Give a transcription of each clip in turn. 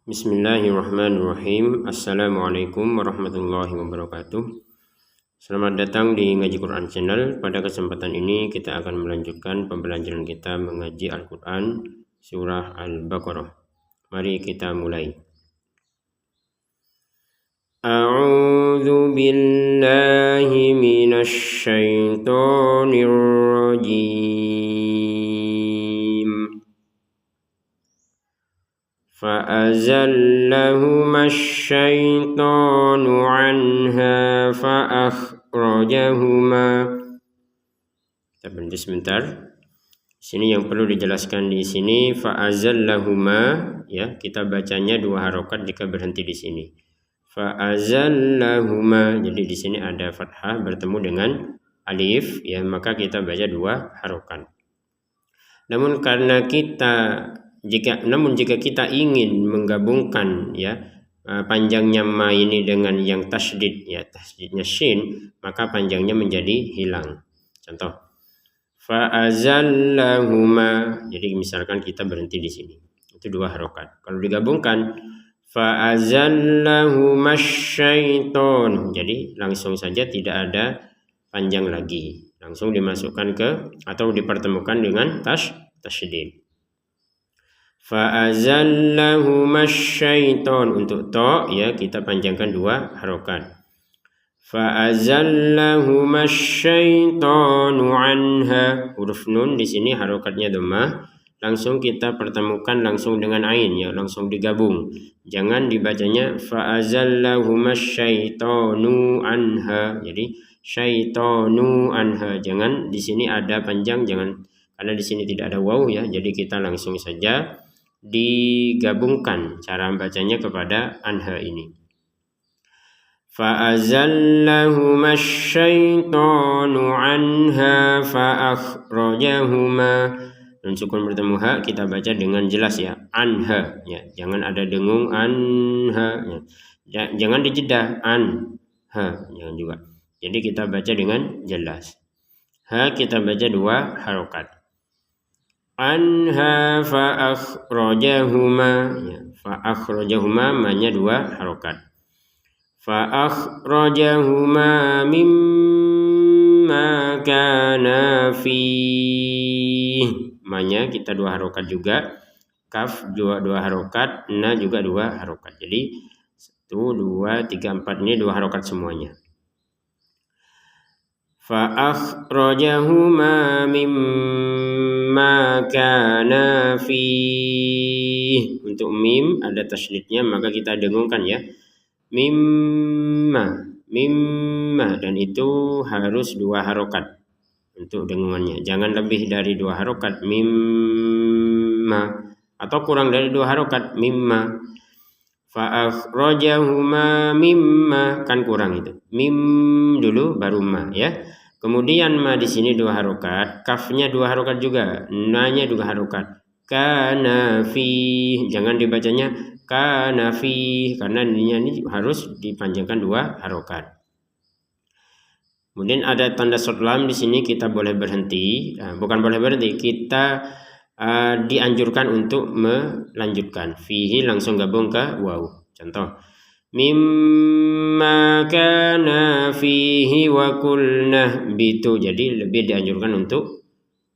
Bismillahirrahmanirrahim. Assalamualaikum warahmatullahi wabarakatuh. Selamat datang di Ngaji Quran Channel. Pada kesempatan ini kita akan melanjutkan pembelajaran kita mengaji Al-Quran Surah Al-Baqarah. Mari kita mulai. A'udzu billahi minasy syaithanir rajim. فأزلهما الشيطان عنها فأخرجهما. Kita berhenti sebentar. Sini yang perlu dijelaskan di sini fa'azallahuma, ya, kita bacanya dua harokat jika berhenti di sini. Fa'azallahuma, jadi di sini ada fathah bertemu dengan alif, ya, maka kita baca dua harokat. Namun jika kita ingin menggabungkan, ya, panjangnya ma ini dengan yang tasydid, ya, tasydidnya shin, maka panjangnya menjadi hilang. Contoh fa'azallahuma, jadi misalkan kita berhenti di sini, itu dua harokat. Kalau digabungkan fa'azallahuma syaiton, jadi langsung saja tidak ada panjang lagi, langsung dimasukkan ke atau dipertemukan dengan tasydid. Fa'azallahuma syaiton, untuk to, ya, kita panjangkan dua harokat. Fa'azallahuma syaitonu anha, huruf nun di sini harokatnya dhammah, langsung kita pertemukan langsung dengan ain, ya, langsung digabung. Jangan dibacanya fa'azallahuma syaitonu anha, jadi syaitonu anha, jangan di sini ada panjang, jangan, karena di sini tidak ada waw, ya, jadi kita langsung saja digabungkan cara bacanya kepada anha ini. Fa'azallahuma syaitanu anha fa'akhrajahuma. Nun sukun bertemu ha kita baca dengan jelas, ya, anha, ya, jangan ada dengung anha, ya. Jangan dijeda anha, jangan juga. Jadi kita baca dengan jelas. Ha kita baca dua harokat. Anha fa'akhrajahuma, ya, fa'akhrajahuma manya dua harokat. Fa'akhrajahuma mimma kana fihi, manya kita dua harokat juga. Kaf dua harokat, na juga dua harokat. Jadi 1, 2, 3, 4 ini dua harokat semuanya. Fa'akhrajahuma mimma kana fihi, untuk mim ada tasydidnya maka kita dengungkan, ya, mimma, dan itu harus dua harokat untuk dengungannya, jangan lebih dari dua harokat mimma, atau kurang dari dua harokat mimma. Fa'akhrajahuma mimma, kan kurang itu, mim dulu baru ma, ya. Kemudian ma di sini dua harokat, kafnya dua harokat juga, nanya dua harokat. Kana fi, jangan dibacanya kana fi, karena ini harus dipanjangkan dua harokat. Kemudian ada tanda short lam di sini, kita boleh berhenti, bukan boleh berhenti, kita dianjurkan untuk melanjutkan. Fihi langsung gabung ke waw. Contoh mimma kana fihi wa kulna bitu, jadi lebih dianjurkan untuk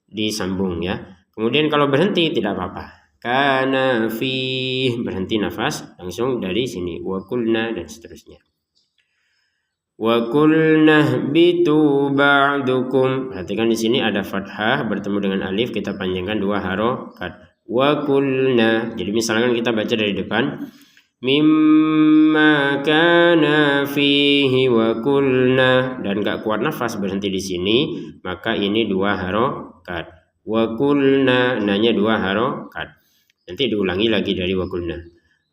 disambung, ya. Kemudian kalau berhenti tidak apa-apa, kana fihi, berhenti nafas langsung dari sini, wa kulna dan seterusnya. Wa kulna bitu ba'dukum, perhatikan di sini ada fathah bertemu dengan alif, kita panjangkan dua harokat. Wa kulna, jadi misalkan kita baca dari depan, mimma kana fihi wa kulna, dan gak kuat nafas berhenti di sini, maka ini dua harokat. Wa kulna, nanya dua harokat. Nanti diulangi lagi dari wa kulna.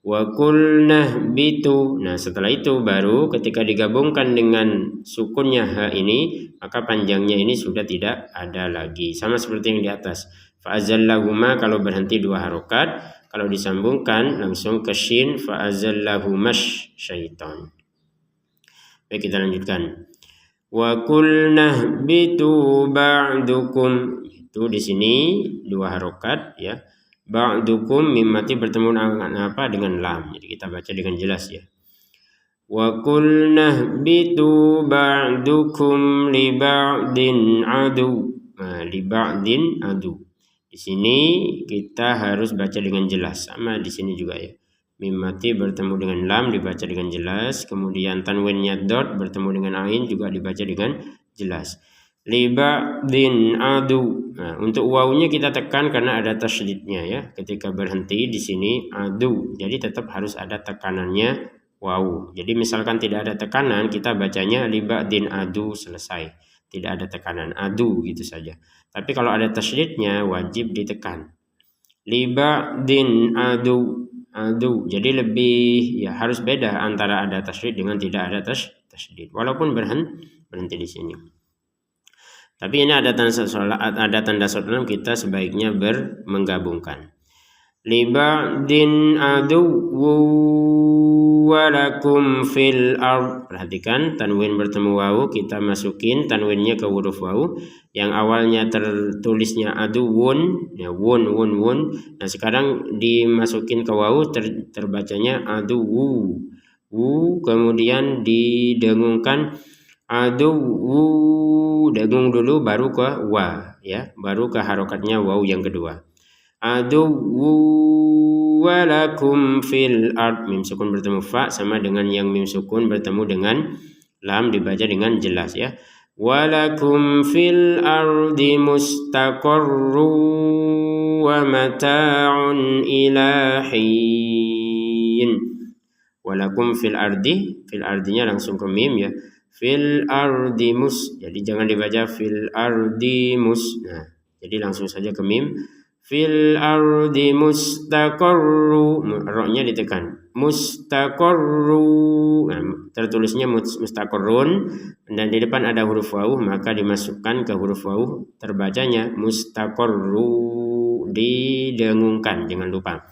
Wa kulna bitu, nah setelah itu baru ketika digabungkan dengan sukunnya ha ini, maka panjangnya ini sudah tidak ada lagi, sama seperti yang di atas. Fa'azallahuma kalau berhenti dua harokat, kalau disambungkan langsung ke shin, fa'azallahumash syaitan. Baik, kita lanjutkan. Wa kulna bitu ba'dukum, itu di sini dua harokat, ya. Ba'dukum mim mati bertemu dengan apa? Dengan lam. Jadi kita baca dengan jelas ya. Wa qulna bitu ba'dukum li ba'din adu. Nah, li ba'din adu. Di sini kita harus baca dengan jelas. Sama di sini juga ya. Mim mati bertemu dengan lam dibaca dengan jelas. Kemudian tanwinnya dot bertemu dengan ain juga dibaca dengan jelas. Li ba'din adu. Nah, untuk wawunya kita tekan karena ada tasydidnya ya. Ketika berhenti di sini adu. Jadi tetap harus ada tekanannya wawu. Jadi misalkan tidak ada tekanan, kita bacanya li ba'din adu selesai. Tidak ada tekanan, adu gitu saja. Tapi kalau ada tasydidnya wajib ditekan. Li ba'din adu. Adu. Jadi lebih ya harus beda antara ada tasydid dengan tidak ada tasydid. Walaupun berhenti di sini. Tapi ini ada tanda soal kita sebaiknya menggabungkan. Liba din adu walakum fil ard. Perhatikan tanwin bertemu wawu, kita masukin tanwinnya ke huruf wawu yang awalnya tertulisnya aduwun ya, wun. Nah sekarang dimasukin ke wawu terbacanya aduwu. Kemudian didengungkan aduwu, dengung dulu baru ke wa ya, baru ke harokatnya wawu yang kedua. Aduwu walakum fil ard. Mim sukun bertemu fa sama dengan yang mim sukun bertemu dengan lam dibaca dengan jelas ya. Walakum fil ardi mustaqarru wa mata'un ila hin. Walakum fil ardinya langsung ke mim ya. Fil ardi jadi jangan dibaca fil ardi nah jadi langsung saja ke mim. Fil ardi mustaqarru, ra-nya ditekan. Mustaqarru, nah, tertulisnya mustaqarrun dan di depan ada huruf wawu maka dimasukkan ke huruf wawu terbacanya mustaqarru, didengungkan jangan lupa.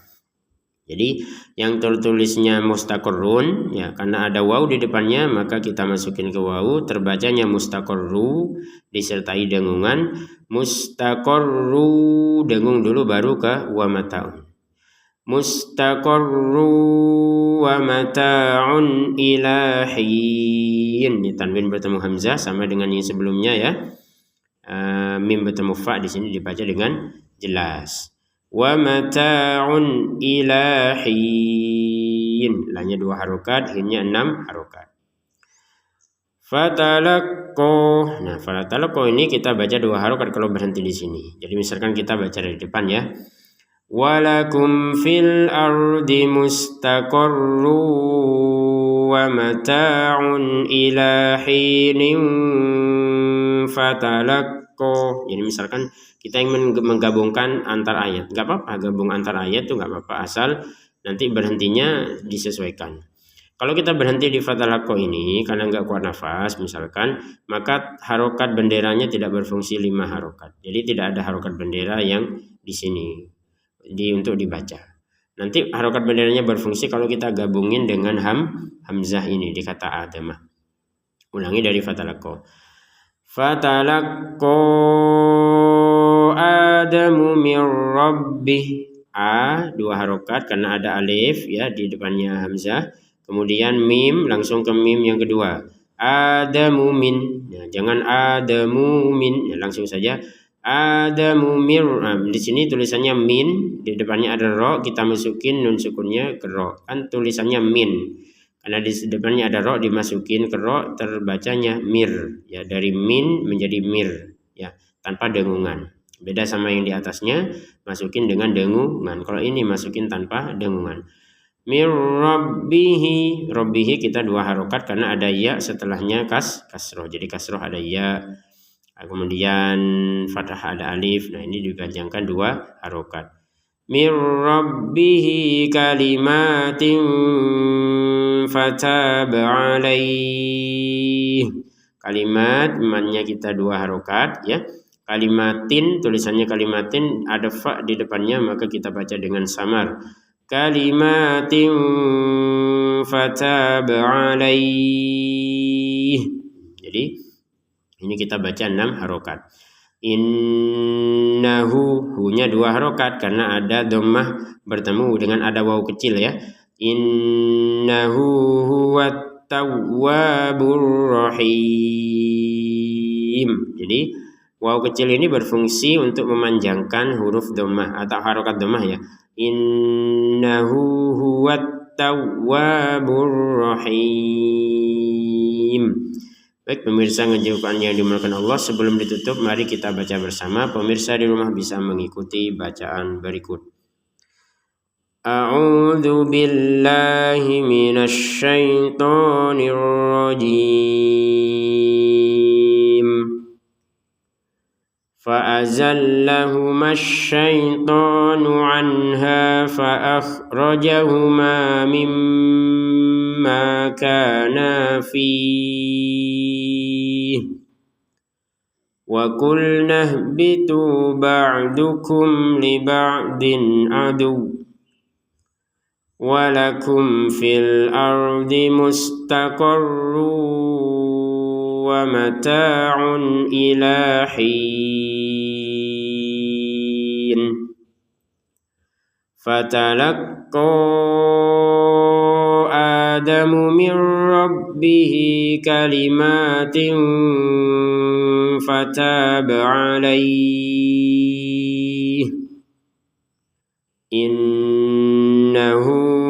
Jadi yang tertulisnya mustaqarrun ya karena ada wawu di depannya maka kita masukin ke wawu terbacanya mustaqarru disertai dengungan. Mustaqarru dengung dulu baru ke wa mata'un. Mustaqarru wa mata'un ila hin. Ini tanwin bertemu hamzah sama dengan yang sebelumnya ya. Mim bertemu fa di sini dibaca dengan jelas. Wa mata'un ila hin. Lanya 2 harokat, hinnya 6 harokat. Fatalaqqa. Nah, fatalaqqa ini kita baca 2 harokat kalau berhenti di sini. Jadi misalkan kita baca dari depan ya. Walakum fil ardi mustaqarru wa mata'un ila hinin fatalaqqa. Jadi misalkan kita ingin menggabungkan antar ayat, nggak apa-apa, gabung antar ayat tuh nggak apa-apa, asal nanti berhentinya disesuaikan. Kalau kita berhenti di fatalaqqa ini karena nggak kuat nafas misalkan, maka harokat benderanya tidak berfungsi 5 harokat. Jadi tidak ada harokat bendera yang di sini untuk dibaca. Nanti harokat benderanya berfungsi kalau kita gabungin dengan hamzah ini di kata adamah. Ulangi dari fatalaqqa. Fatalaqqa Adamu min rabbih. A 2 harokat karena ada alif ya di depannya hamzah. Kemudian mim langsung ke mim yang kedua. Adamu min. Ya, jangan adamu min. Ya, langsung saja adamu mir. Nah, di sini tulisannya min, di depannya ada ro, kita masukin nun sukunnya ke ro. Kan tulisannya min. Karena di depannya ada ro dimasukin ke ro terbacanya mir. Ya, dari min menjadi mir ya, tanpa dengungan. Beda sama yang di atasnya masukin dengan dengungan. Kalau ini masukin tanpa dengungan. Mir rabbihi. Rabbihi kita 2 harokat karena ada ya setelahnya kasroh. Jadi kasroh ada ya. Kemudian fathah ada alif. Nah ini dipanjangkan 2 harokat. Mir rabbihi kalimatin fataba alaih. Kalimat mannya kita 2 harokat ya. Kalimatin tulisannya kalimatin ada fa di depannya maka kita baca dengan samar. Kalimatin fataba alaih. Jadi ini kita baca 6 harokat. Innahu, hu-nya 2 harokat karena ada dhammah bertemu dengan ada waw kecil ya. Innahu huwat tawwabur rahim. Jadi waw kecil ini berfungsi untuk memanjangkan huruf dhammah atau harokat dhammah ya. Innahu huwat tawwabur rahim. Baik pemirsa ngaji Quran yang dimuliakan Allah, sebelum ditutup mari kita baca bersama. Pemirsa di rumah bisa mengikuti bacaan berikut. A'udzu billahi minasy syaithanir rajim. فأزلهما الشيطان عنها فأخرجهما مما كانا فيه وقلنا اهبطوا بعضكم لبعض عدو ولكم في الأرض مستقر ومتاع إلى حين فتلقى آدم من ربه كلمات فتاب عليه إنه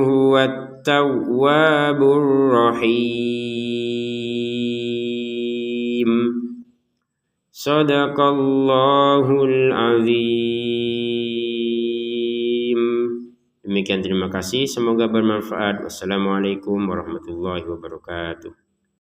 هو التواب الرحيم. Sadaqallahul azim. Demikian, terima kasih, semoga bermanfaat. Wassalamualaikum warahmatullahi wabarakatuh.